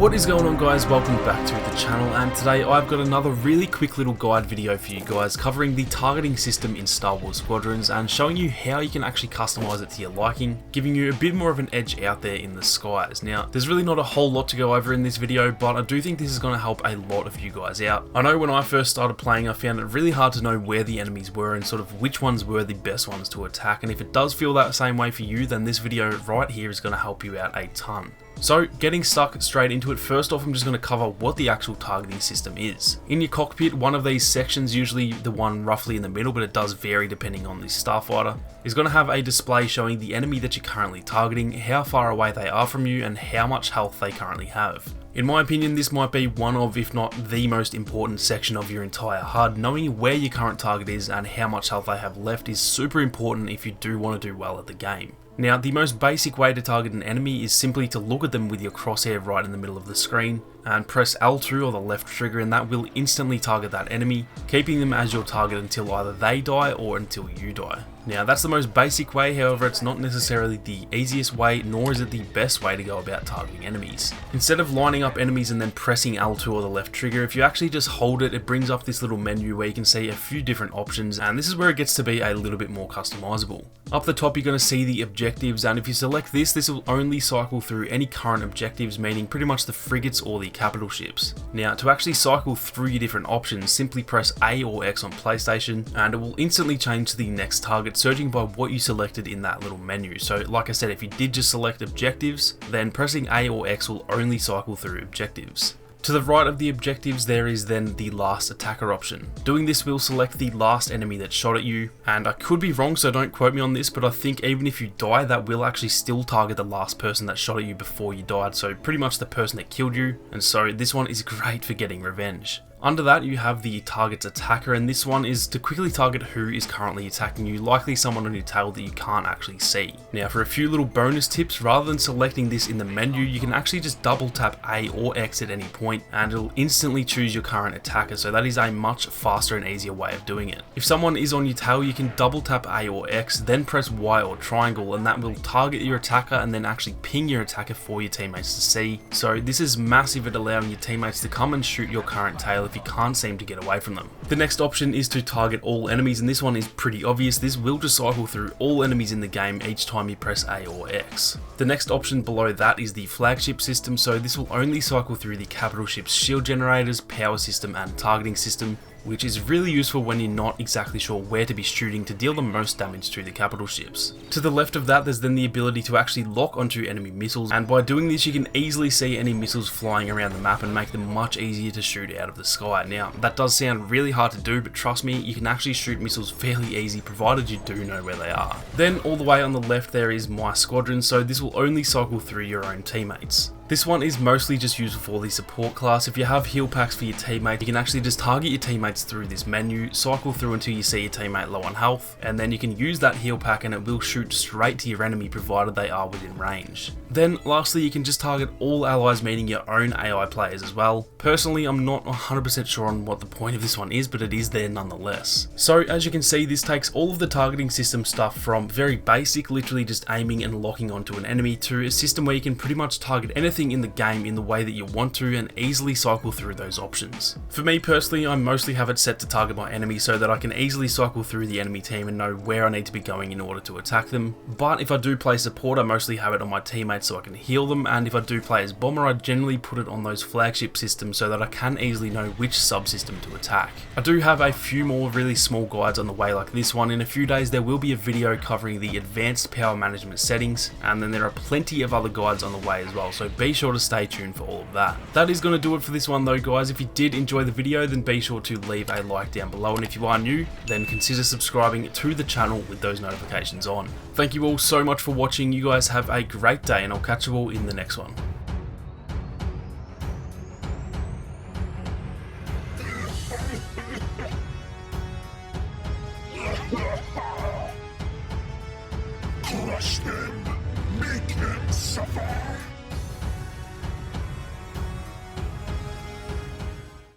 What is going on, guys? Welcome back to the channel, and today I've got another really quick little guide video for you guys covering the targeting system in Star Wars Squadrons and showing you how you can actually customize it to your liking, giving you a bit more of an edge out there in the skies. Now, there's really not a whole lot to go over in this video, but I do think this is going to help a lot of you guys out. I know when I first started playing, I found it really hard to know where the enemies were and sort of which ones were the best ones to attack, and if it does feel that same way for you, then this video right here is going to help you out a ton. So, getting stuck straight into it, first off I'm just going to cover what the actual targeting system is. In your cockpit, one of these sections, usually the one roughly in the middle, but it does vary depending on the starfighter, is going to have a display showing the enemy that you're currently targeting, how far away they are from you, and how much health they currently have. In my opinion, this might be one of, if not the most important section of your entire HUD. Knowing where your current target is and how much health they have left is super important if you do want to do well at the game. Now, the most basic way to target an enemy is simply to look at them with your crosshair right in the middle of the screen and press L2 or the left trigger, and that will instantly target that enemy, keeping them as your target until either they die or until you die. Now, that's the most basic way, however it's not necessarily the easiest way, nor is it the best way to go about targeting enemies. Instead of lining up enemies and then pressing L2 or the left trigger, if you actually just hold it, it brings up this little menu where you can see a few different options, and this is where it gets to be a little bit more customizable. Up the top you're going to see the objectives, and if you select this will only cycle through any current objectives, meaning pretty much the frigates or the capital ships. Now, to actually cycle through your different options, simply press A or X on PlayStation and it will instantly change to the next target, searching by what you selected in that little menu. So like I said, if you did just select objectives, then pressing A or X will only cycle through objectives. To the right of the objectives there is then the last attacker option. Doing this will select the last enemy that shot at you, and I could be wrong so don't quote me on this, but I think even if you die that will actually still target the last person that shot at you before you died, so pretty much the person that killed you, and so this one is great for getting revenge. Under that you have the target's attacker, and this one is to quickly target who is currently attacking you, likely someone on your tail that you can't actually see. Now, for a few little bonus tips, rather than selecting this in the menu, you can actually just double tap A or X at any point and it'll instantly choose your current attacker, so that is a much faster and easier way of doing it. If someone is on your tail, you can double tap A or X, then press Y or triangle, and that will target your attacker and then actually ping your attacker for your teammates to see. So this is massive at allowing your teammates to come and shoot your current tail if you can't seem to get away from them. The next option is to target all enemies, and this one is pretty obvious. This will just cycle through all enemies in the game each time you press A or X. The next option below that is the Flagship System, so this will only cycle through the capital ship's shield generators, power system and targeting system, which is really useful when you're not exactly sure where to be shooting to deal the most damage to the capital ships. To the left of that there's then the ability to actually lock onto enemy missiles, and by doing this you can easily see any missiles flying around the map and make them much easier to shoot out of the sky. Now, that does sound really hard to do, but trust me, you can actually shoot missiles fairly easy provided you do know where they are. Then all the way on the left there is My Squadron, so this will only cycle through your own teammates. This one is mostly just useful for the support class. If you have heal packs for your teammate, you can actually just target your teammates through this menu, cycle through until you see your teammate low on health, and then you can use that heal pack and it will shoot straight to your enemy provided they are within range. Then lastly, you can just target all allies, meaning your own AI players as well. Personally, I'm not 100% sure on what the point of this one is, but it is there nonetheless. So as you can see, this takes all of the targeting system stuff from very basic, literally just aiming and locking onto an enemy, to a system where you can pretty much target anything in the game in the way that you want to and easily cycle through those options. For me personally, I mostly have it set to target my enemy so that I can easily cycle through the enemy team and know where I need to be going in order to attack them. But if I do play support, I mostly have it on my teammates so I can heal them, and if I do play as bomber, I generally put it on those flagship systems so that I can easily know which subsystem to attack. I do have a few more really small guides on the way like this one. In a few days there will be a video covering the advanced power management settings, and then there are plenty of other guides on the way as well, so be sure to stay tuned for all of that. That is going to do it for this one though, guys. If you did enjoy the video, then be sure to leave a like down below, and if you are new, then consider subscribing to the channel with those notifications on. Thank you all so much for watching. You guys have a great day, and I'll catch you all in the next one.